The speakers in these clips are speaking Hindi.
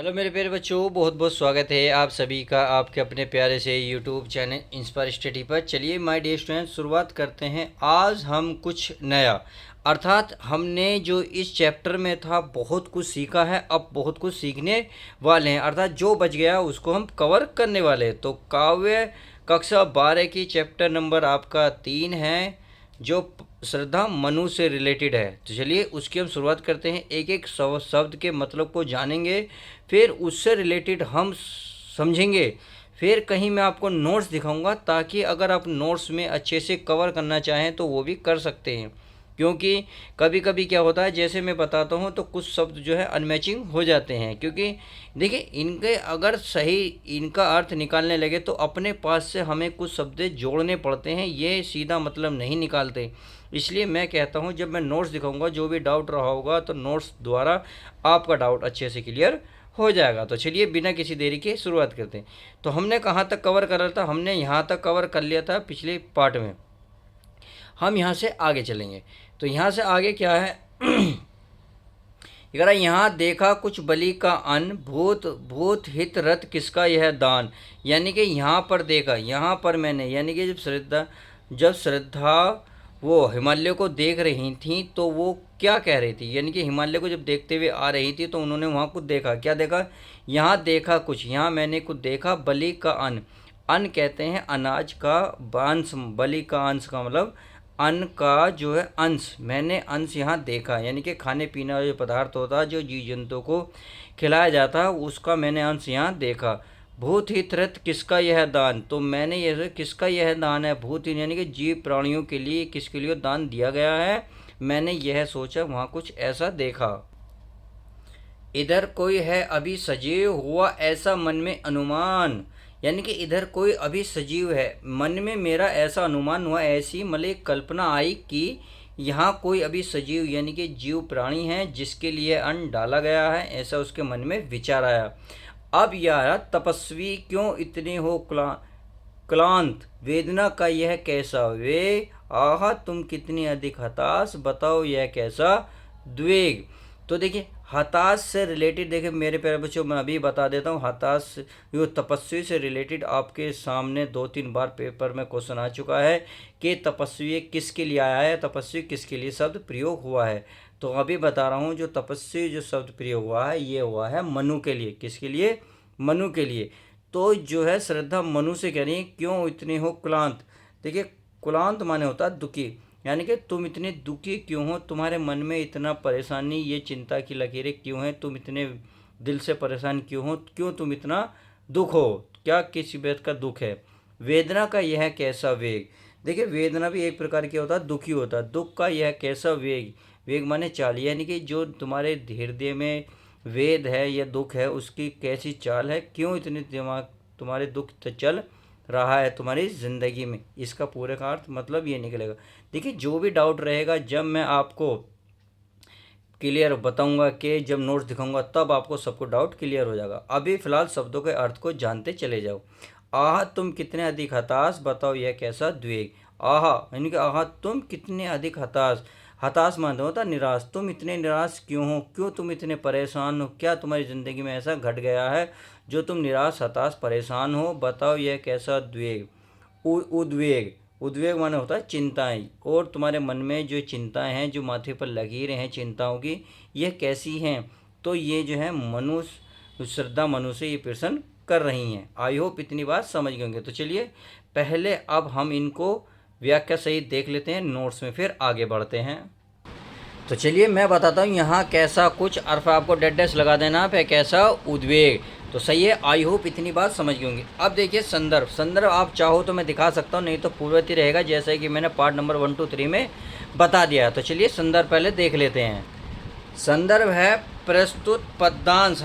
हेलो मेरे प्यारे बच्चों, बहुत बहुत स्वागत है आप सभी का आपके अपने प्यारे से यूट्यूब चैनल इंस्पायर स्टडी पर। चलिए माय डियर स्टूडेंट, शुरुआत करते हैं। आज हम कुछ नया अर्थात हमने जो इस चैप्टर में था बहुत कुछ सीखा है, अब बहुत कुछ सीखने वाले हैं। अर्थात जो बच गया उसको हम कवर करने वाले हैं। तो काव्य कक्षा 12 की चैप्टर नंबर आपका 3 है, जो श्रद्धा मनु से रिलेटेड है। तो चलिए उसकी हम शुरुआत करते हैं। एक एक शब्द के मतलब को जानेंगे, फिर उससे रिलेटेड हम समझेंगे। फिर कहीं मैं आपको नोट्स दिखाऊंगा, ताकि अगर आप नोट्स में अच्छे से कवर करना चाहें तो वो भी कर सकते हैं। क्योंकि कभी कभी क्या होता है, जैसे मैं बताता हूँ तो कुछ शब्द जो है अनमैचिंग हो जाते हैं। क्योंकि देखिए, इनके अगर सही इनका अर्थ निकालने लगे तो अपने पास से हमें कुछ शब्द जोड़ने पड़ते हैं, ये सीधा मतलब नहीं निकालते। इसलिए मैं कहता हूँ जब मैं नोट्स दिखाऊंगा, जो भी डाउट रहा होगा तो नोट्स द्वारा आपका डाउट अच्छे से क्लियर हो जाएगा। तो चलिए बिना किसी देरी के शुरुआत करते हैं। तो हमने कहाँ तक कवर करा था? हमने यहाँ तक कवर कर लिया था पिछले पार्ट में। हम यहाँ से आगे चलेंगे। तो यहाँ से आगे क्या है? अगर यहाँ देखा कुछ बलि का अन्न, भूत भूत हित रत किसका यह दान। यानी कि यहाँ पर देखा, यहाँ पर मैंने, यानी कि जब श्रद्धा वो हिमालय को देख रही थी तो वो क्या कह रही थी? यानी कि हिमालय को जब देखते हुए आ रही थी तो उन्होंने वहाँ कुछ देखा। क्या देखा? यहाँ देखा कुछ, यहाँ मैंने कुछ देखा बलि का अन्न। अन्न कहते हैं अनाज का अंश, बलि का अंश का मतलब अन्न का जो है अंश। मैंने अंश यहाँ देखा, यानी कि खाने पीने वाला जो पदार्थ होता है, जो जीव जंतु को खिलाया जाता है, उसका मैंने अंश यहाँ देखा। भूत हित रत किसका यह दान। तो मैंने यह किसका यह दान है? भूत यानी कि जीव प्राणियों के लिए, किसके लिए दान दिया गया है, मैंने यह सोचा, वहाँ कुछ ऐसा देखा। इधर कोई है अभी सजीव, हुआ ऐसा मन में अनुमान। यानी कि इधर कोई अभी सजीव है, मन में मेरा ऐसा अनुमान हुआ, ऐसी मतलब कल्पना आई कि यहाँ कोई अभी सजीव यानी कि जीव प्राणी है जिसके लिए अन्न डाला गया है, ऐसा उसके मन में विचार आया। अब यार तपस्वी क्यों इतने हो क्लांत, वेदना का यह कैसा वे, आह तुम कितनी अधिक हताश, बताओ यह कैसा द्वेग। तो देखिए, हताश से रिलेटेड, देखिए मेरे प्यारे बच्चों, मैं अभी बता देता हूँ। हताश यो तपस्वी से रिलेटेड आपके सामने 2-3 बार पेपर में क्वेश्चन आ चुका है कि तपस्वी किसके लिए आया है, तपस्वी किसके लिए शब्द प्रयोग हुआ है। तो अभी बता रहा हूँ, जो तपस्वी जो शब्द प्रयोग हुआ है, ये हुआ है मनु के लिए। किसके लिए? मनु के लिए। तो जो है श्रद्धा मनु से कह रही है क्यों इतने हो क्लांत। देखिए, क्लांत माने होता है दुखी, यानी कि तुम इतने दुखी क्यों हो, तुम्हारे मन में इतना परेशानी, ये चिंता की लकीरें क्यों हैं, तुम इतने दिल से परेशान क्यों हो, क्यों तुम इतना दुख हो, क्या किस बात का दुख है। वेदना का यह कैसा वेग। देखिए, वेदना भी एक प्रकार की होता है, दुखी होता है। दुख का यह कैसा वेग, वेग माने चाल, यानी कि जो तुम्हारे हृदय में वेद है या दुख है, उसकी कैसी चाल है, क्यों इतने दिमाग तुम्हारे दुख चल रहा है तुम्हारी ज़िंदगी में। इसका पूरे का अर्थ मतलब ये निकलेगा। देखिए, जो भी डाउट रहेगा जब मैं आपको क्लियर बताऊंगा, कि जब नोट्स दिखाऊंगा तब आपको सबको डाउट क्लियर हो जाएगा। अभी फिलहाल शब्दों के अर्थ को जानते चले जाओ। आह तुम कितने अधिक हताश, बताओ यह कैसा द्वेग। आह यानी कि आह तुम कितने अधिक हताश, हताश मानते होता निराश, तुम इतने निराश क्यों हो, क्यों तुम इतने परेशान हो, क्या तुम्हारी ज़िंदगी में ऐसा घट गया है जो तुम निराश हताश परेशान हो, बताओ यह कैसा द्वेग। उद्वेग, उद्वेग माने होता है चिंताएं, और तुम्हारे मन में जो चिंताएं हैं, जो माथे पर लगी रहे हैं चिंताओं की, यह कैसी हैं। तो ये जो है मनुष्य, श्रद्धा मनु से ये प्रश्न कर रही हैं। आई होप इतनी बात समझ गए होंगे। तो चलिए पहले अब हम इनको व्याख्या सहित देख लेते हैं नोट्स में, फिर आगे बढ़ते हैं। तो चलिए मैं बताता हूँ यहाँ कैसा कुछ अर्थ, आपको डेड डैश लगा देना है कैसा उद्वेग। तो सही है, आई होप इतनी बात समझ गए होंगे। अब देखिए संदर्भ, संदर्भ आप चाहो तो मैं दिखा सकता हूँ, नहीं तो पूर्ववर्ती रहेगा, जैसे कि मैंने पार्ट नंबर 1, 2, 3 में बता दिया है। तो चलिए संदर्भ पहले देख लेते हैं। संदर्भ है प्रस्तुत पद्यांश,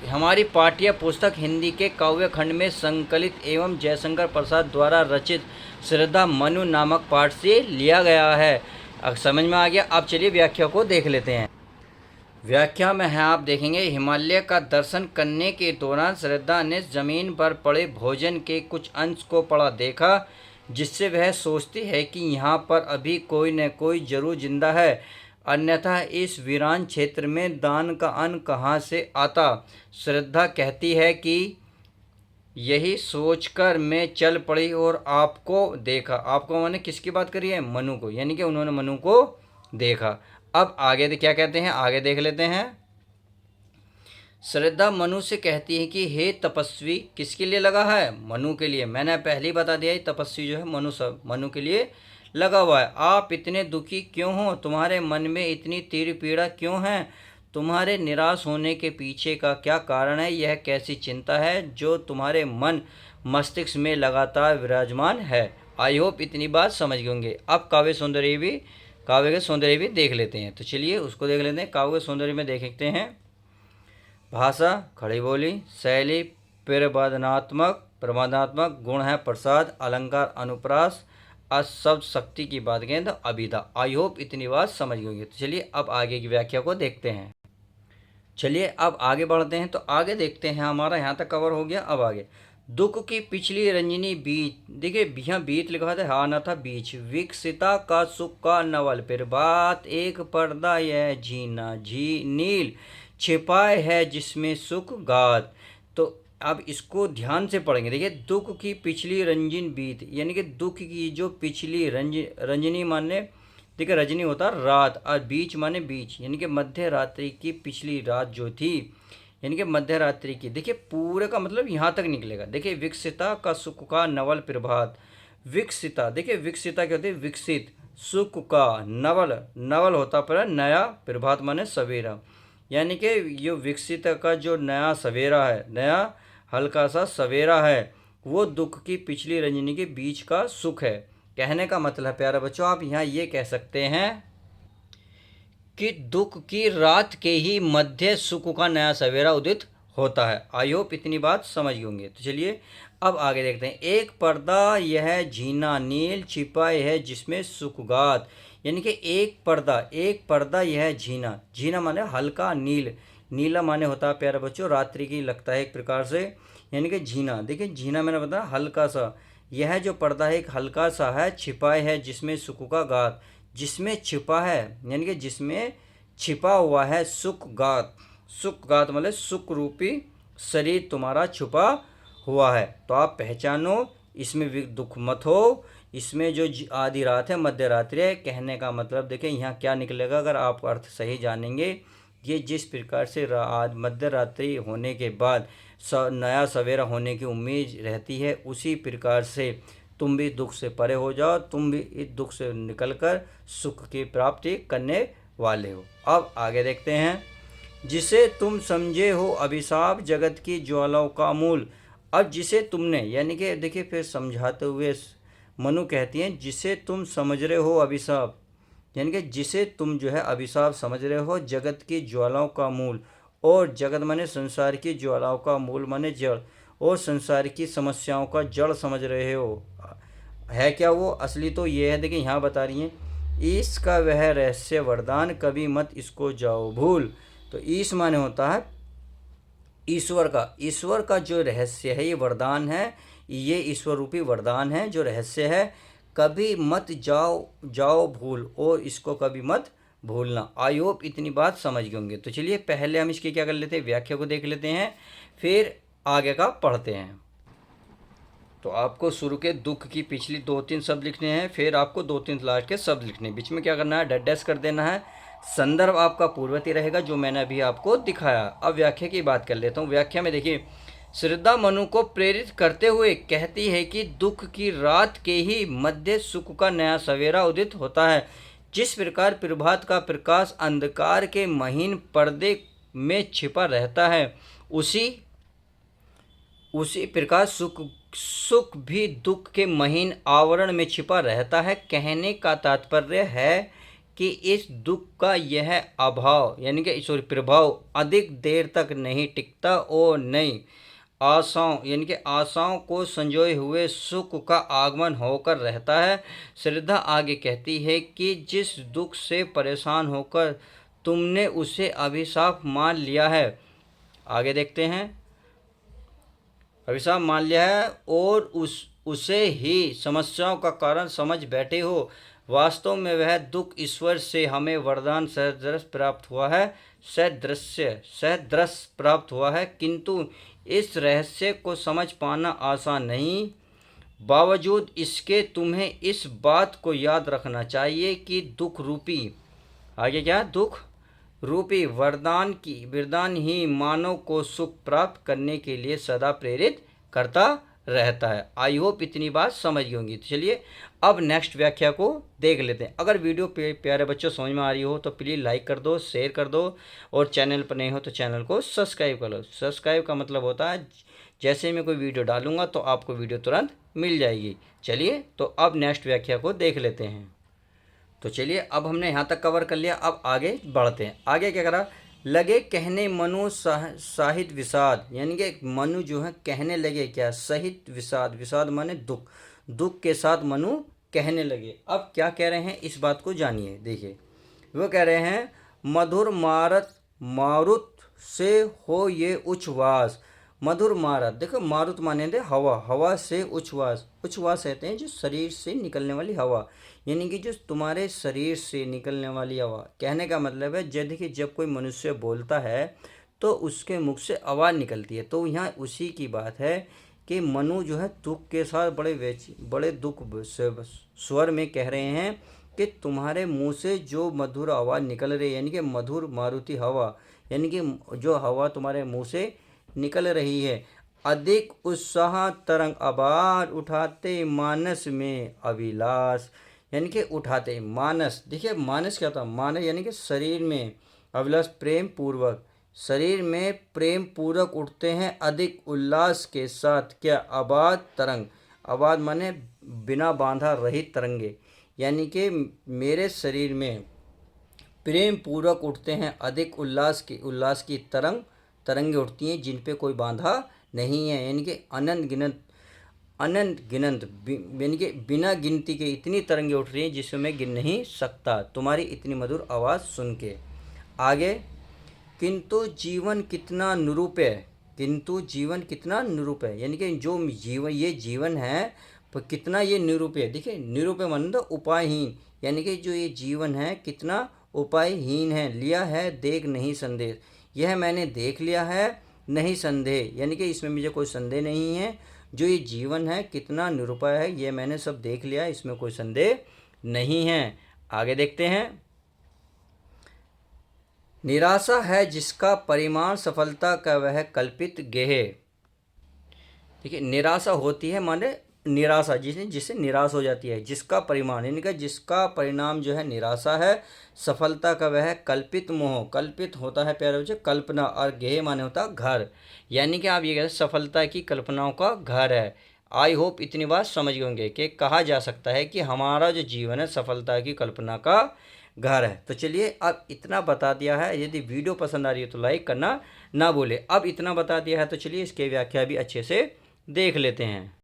हमारी पाठ्य पुस्तक हिंदी के काव्य खंड में संकलित एवं जयशंकर प्रसाद द्वारा रचित श्रद्धा मनु नामक पाठ से लिया गया है। अब समझ में आ गया। अब चलिए व्याख्या को देख लेते हैं। व्याख्या में है, आप देखेंगे, हिमालय का दर्शन करने के दौरान श्रद्धा ने जमीन पर पड़े भोजन के कुछ अंश को पड़ा देखा, जिससे वह सोचती है कि यहाँ पर अभी कोई न कोई जरूर जिंदा है। अन्यथा इस वीरान क्षेत्र में दान का अन्न कहाँ से आता। श्रद्धा कहती है कि यही सोचकर मैं चल पड़ी और आपको देखा। आपको मैंने किसकी बात करी है, मनु को, यानी कि उन्होंने मनु को देखा। अब आगे क्या कहते हैं, आगे देख लेते हैं। श्रद्धा मनु से कहती है कि हे तपस्वी, किसके लिए लगा है, मनु के लिए। मैंने पहले ही बता दिया है तपस्वी जो है मनु के लिए लगा हुआ है। आप इतने दुखी क्यों हो, तुम्हारे मन में इतनी तीव्र पीड़ा क्यों है, तुम्हारे निराश होने के पीछे का क्या कारण है, यह कैसी चिंता है जो तुम्हारे मन मस्तिष्क में लगातार विराजमान है। आई होप इतनी बात समझ गए होंगे। अब काव्य के सौंदर्य भी देख लेते हैं। तो चलिए उसको देख लेते हैं। काव्य के सौंदर्य में देखते हैं। भाषा खड़ी बोली, शैली प्रबंधात्मक गुण है प्रसाद, अलंकार अनुप्रास, शब्द शक्ति की बात करें तो अभिधा। आई होप इतनी बात समझ गए होंगे। तो चलिए अब आगे की व्याख्या को देखते हैं। चलिए अब आगे बढ़ते हैं। तो आगे देखते हैं, हमारा यहाँ तक कवर हो गया। अब आगे दुख की पिछली रंजनी बीच, देखिए यहाँ बीत लिखा था, हाँ ना था बीच। विकसिता का सुख का नवल फिर बात, एक पर्दा यह जीना नील छिपाए है जिसमें सुख गात। तो अब इसको ध्यान से पढ़ेंगे। देखिए दुख की पिछली रंजन बीत, यानी कि दुख की जो पिछली रंजनी माने, देखिए रजनी होता रात और बीच माने बीच, यानी कि मध्य रात्रि की पिछली रात जो थी, यानी कि मध्य रात्रि की। देखिए पूरे का मतलब यहाँ तक निकलेगा। देखिए विकसिता का सुख का नवल प्रभात, विकसिता, देखिए विकसिता क्या होती है, विकसित, सुख का नवल होता पर नया, प्रभात माने सवेरा, यानी कि ये विकसित का जो नया सवेरा है, नया हल्का सा सवेरा है, वो दुख की पिछली रंजनी के बीच का सुख है। कहने का मतलब प्यारे बच्चों, आप यहाँ ये कह सकते हैं कि दुख की रात के ही मध्य सुख का नया सवेरा उदित होता है। आई होप इतनी बात समझ गए होंगे। तो चलिए अब आगे देखते हैं। एक पर्दा यह जीना नील छिपाए है जिसमें सुखगात, यानी कि एक पर्दा यह जीना माने हल्का, नीला माने होता है प्यारे बच्चों रात्रि की, लगता है एक प्रकार से, यानी कि जीना। देखिए जीना मैंने बताया हल्का सा, यह जो पर्दा है एक हल्का सा है, छिपाए है जिसमें सुख का गात, जिसमें छिपा है, यानी कि जिसमें छिपा हुआ है सुख गात मतलब सुख रूपी शरीर तुम्हारा छुपा हुआ है, तो आप पहचानो, इसमें दुख मत हो, इसमें जो आधी रात है मध्य रात्रि है। कहने का मतलब देखिए यहाँ क्या निकलेगा, अगर आप अर्थ सही जानेंगे, ये जिस प्रकार से मध्य रात्रि होने के बाद नया सवेरा होने की उम्मीद रहती है, उसी प्रकार से तुम भी दुख से परे हो जाओ, तुम भी इस दुख से निकलकर सुख की प्राप्ति करने वाले हो। अब आगे देखते हैं। जिसे तुम समझे हो अभिशाप जगत की ज्वालाओं का मूल, अब जिसे तुमने, यानी कि देखिए फिर समझाते हुए मनु कहती हैं जिसे तुम समझ रहे हो अभिशाप, यानी कि जिसे तुम जो है अभिशाप समझ रहे हो, जगत की ज्वालाओं का मूल, और जगत माने संसार की ज्वालाओं का मूल माने जड़, और संसार की समस्याओं का जड़ समझ रहे हो, है क्या वो, असली तो ये है। देखिए यहाँ बता रही हैं, इसका वह रहस्य वरदान कभी मत इसको जाओ भूल। तो ईश माने होता है ईश्वर का जो रहस्य है, ये वरदान है, ये ईश्वर रूपी वरदान है जो रहस्य है, कभी मत जाओ भूल, और इसको कभी मत भूलना। आई होप इतनी बात समझ गए होंगे। तो चलिए पहले हम इसकी क्या कर लेते हैं, व्याख्या को देख लेते हैं, फिर आगे का पढ़ते हैं। तो आपको शुरू के दुख की पिछली 2-3 शब्द लिखने हैं, फिर आपको 2-3 लास्ट के शब्द लिखने हैं, बीच में क्या करना है, डैश कर देना है। संदर्भ आपका पूर्ववर्ती रहेगा जो मैंने अभी आपको दिखाया। अब व्याख्या की बात कर लेता हूँ। व्याख्या में देखिए, श्रद्धा मनु को प्रेरित करते हुए कहती है कि दुख की रात के ही मध्य सुख का नया सवेरा उदित होता है। जिस प्रकार प्रभात का प्रकाश अंधकार के महीन पर्दे में छिपा रहता है, उसी प्रकार सुख भी दुख के महीन आवरण में छिपा रहता है। कहने का तात्पर्य है कि इस दुख का यह अभाव, यानी कि प्रभाव अधिक देर तक नहीं टिकता, और नई आशाओं, यानी कि आशाओं को संजोए हुए सुख का आगमन होकर रहता है। श्रद्धा आगे कहती है कि जिस दुख से परेशान होकर तुमने उसे अभिशाप मान लिया है, आगे देखते हैं, अभिशाप मान लिया है और उसे ही समस्याओं का कारण समझ बैठे हो, वास्तव में वह दुख ईश्वर से हमें वरदान सदृश प्राप्त हुआ है, सदृश प्राप्त हुआ है, किंतु इस रहस्य को समझ पाना आसान नहीं। बावजूद इसके तुम्हें इस बात को याद रखना चाहिए कि दुख रूपी, आगे क्या, दुख रूपी वरदान ही मानव को सुख प्राप्त करने के लिए सदा प्रेरित करता रहता है। आई होप इतनी बात समझ गई होंगी। तो चलिए अब नेक्स्ट व्याख्या को देख लेते हैं। अगर वीडियो प्यारे बच्चों समझ में आ रही हो तो प्लीज़ लाइक कर दो, शेयर कर दो, और चैनल पर नहीं हो तो चैनल को सब्सक्राइब कर लो। सब्सक्राइब का मतलब होता है जैसे मैं कोई वीडियो डालूंगा तो आपको वीडियो तुरंत मिल जाएगी। चलिए तो अब नेक्स्ट व्याख्या को देख लेते हैं। तो चलिए अब हमने यहाँ तक कवर कर लिया, अब आगे बढ़ते हैं। आगे क्या करा, लगे कहने मनु साहित विषाद, यानी कि मनु जो है कहने लगे क्या, सहित विषाद, विषाद माने दुख, दुख के साथ मनु कहने लगे। अब क्या कह रहे हैं इस बात को जानिए। देखिए वो कह रहे हैं मधुर मारुत से हो ये उच्छ्वास, मधुर मारुत, देखो मारुत माने थे हवा, हवा से उच्छ्वास, उच्छ्वास कहते हैं जो शरीर से निकलने वाली हवा, यानी कि जो तुम्हारे शरीर से निकलने वाली हवा। कहने का मतलब है देखिए जब कोई मनुष्य बोलता है तो उसके मुख से आवाज़ निकलती है, तो यहाँ उसी की बात है कि मनु जो है दुख के साथ बड़े दुख स्वर में कह रहे हैं कि तुम्हारे मुंह से जो मधुर आवाज़ निकल रही है, यानी कि मधुर मारुति हवा, यानी कि जो हवा तुम्हारे मुंह से निकल रही है, अधिक उत्साह तरंग आभार उठाते मानस में अभिलाष, यानी कि उठाते मानस। देखिए मानस क्या था, मानस यानी कि शरीर में अभिलाष प्रेम पूर्वक, शरीर में प्रेम पूर्वक उठते हैं अधिक उल्लास के साथ क्या, आबाद तरंग, आबाद माने बिना बांधा रहित तरंगे, यानी कि मेरे शरीर में प्रेम पूर्वक उठते हैं अधिक उल्लास की तरंगे उठती हैं जिन पे कोई बांधा नहीं है, यानी कि अनंत गिनत यानी कि बिना गिनती के इतनी तरंगे उठ रही हैं जिसमें मैं गिन नहीं सकता तुम्हारी इतनी मधुर आवाज़ सुन के। आगे किंतु जीवन कितना निरूप है, किंतु जीवन कितना निरूप है, यानी कि जो जीवन है पर कितना ये निरूप है। देखिए निरूप मतलब उपायहीन, यानी कि जो ये जीवन है कितना उपायहीन है। लिया है देख नहीं संदेह, यह मैंने देख लिया है नहीं संदेह, यानी कि इसमें मुझे कोई संदेह नहीं है। जो ये जीवन है कितना निरुपाय है ये मैंने सब देख लिया, इसमें कोई संदेह नहीं है। आगे देखते हैं। निराशा है जिसका परिमाण सफलता का वह कल्पित गेह। देखिए निराशा होती है माने निराशा जिससे निराश हो जाती है, जिसका परिमाण यानी कि जिसका परिणाम जो है निराशा है, सफलता का वह कल्पित मोह, कल्पित होता है प्यारे बच्चे कल्पना, और गेह माने होता है घर, यानी कि आप ये कहते सफलता की कल्पनाओं का घर है। आई होप इतनी बात समझ गए होंगे कि कहा जा सकता है कि हमारा जो जीवन है सफलता की कल्पना का घर है। तो चलिए अब इतना बता दिया है, यदि वीडियो पसंद आ रही है तो लाइक करना ना भूले। अब इतना बता दिया है तो चलिए इसके व्याख्या भी अच्छे से देख लेते हैं।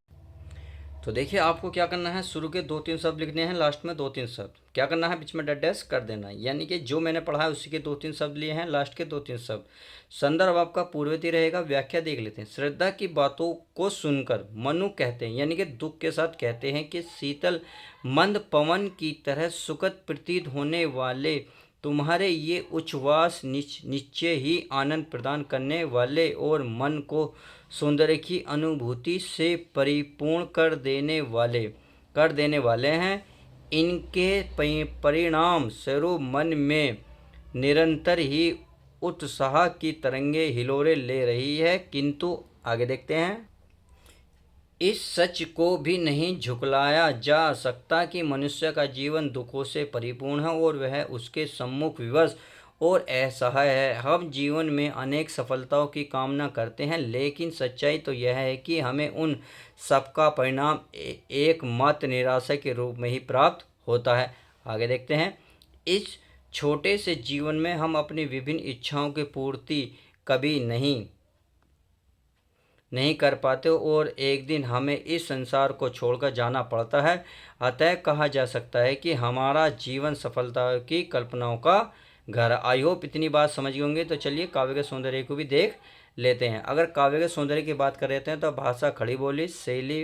तो देखिए आपको क्या करना है, शुरू के 2-3 शब्द लिखने हैं, लास्ट में 2-3 शब्द क्या करना है, बीच में डैश कर देना है, यानी कि जो मैंने पढ़ा है उसी के 2-3 शब्द लिए हैं, लास्ट के 2-3 शब्द। संदर्भ आपका पूर्ववर्ती रहेगा। व्याख्या देख लेते हैं। श्रद्धा की बातों को सुनकर मनु कहते हैं, यानी कि दुख के साथ कहते हैं कि शीतल मंद पवन की तरह सुखद प्रतीत होने वाले तुम्हारे ये उच्छ्वास निश्चय ही आनंद प्रदान करने वाले और मन को सौंदर्य की अनुभूति से परिपूर्ण कर देने वाले हैं। इनके परिणाम स्वरूप मन में निरंतर ही उत्साह की तरंगे हिलोरे ले रही है, किंतु आगे देखते हैं। इस सच को भी नहीं झुकलाया जा सकता कि मनुष्य का जीवन दुखों से परिपूर्ण है और वह उसके सम्मुख विवश और असहाय है। हम जीवन में अनेक सफलताओं की कामना करते हैं, लेकिन सच्चाई तो यह है कि हमें उन सबका परिणाम एकमात्र निराशा के रूप में ही प्राप्त होता है। आगे देखते हैं। इस छोटे से जीवन में हम अपनी विभिन्न इच्छाओं की पूर्ति कभी नहीं कर पाते और एक दिन हमें इस संसार को छोड़कर जाना पड़ता है। अतः कहा जा सकता है कि हमारा जीवन सफलता की कल्पनाओं का घर। आई होप इतनी बात समझ गए होंगे। तो चलिए काव्य के सौंदर्य को भी देख लेते हैं। अगर काव्य के सौंदर्य की बात कर रहे हैं तो भाषा, खड़ी बोली, शैली,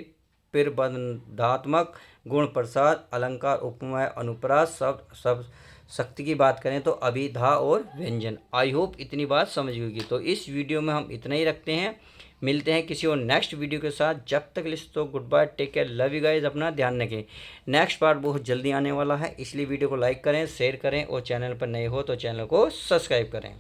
प्रबंधात्मक, गुण प्रसाद, अलंकार, उपमा, अनुप्रास, सब शक्ति की बात करें तो अभिधा और व्यंजन। आई होप इतनी बात समझ गई होगी। तो इस वीडियो में हम इतना ही रखते हैं, मिलते हैं किसी और नेक्स्ट वीडियो के साथ। जब तक लिस्ट तो goodbye, take care, love you guys, अपना ध्यान रखें। नेक्स्ट पार्ट बहुत जल्दी आने वाला है, इसलिए वीडियो को लाइक करें, शेयर करें और चैनल पर नए हो तो चैनल को सब्सक्राइब करें।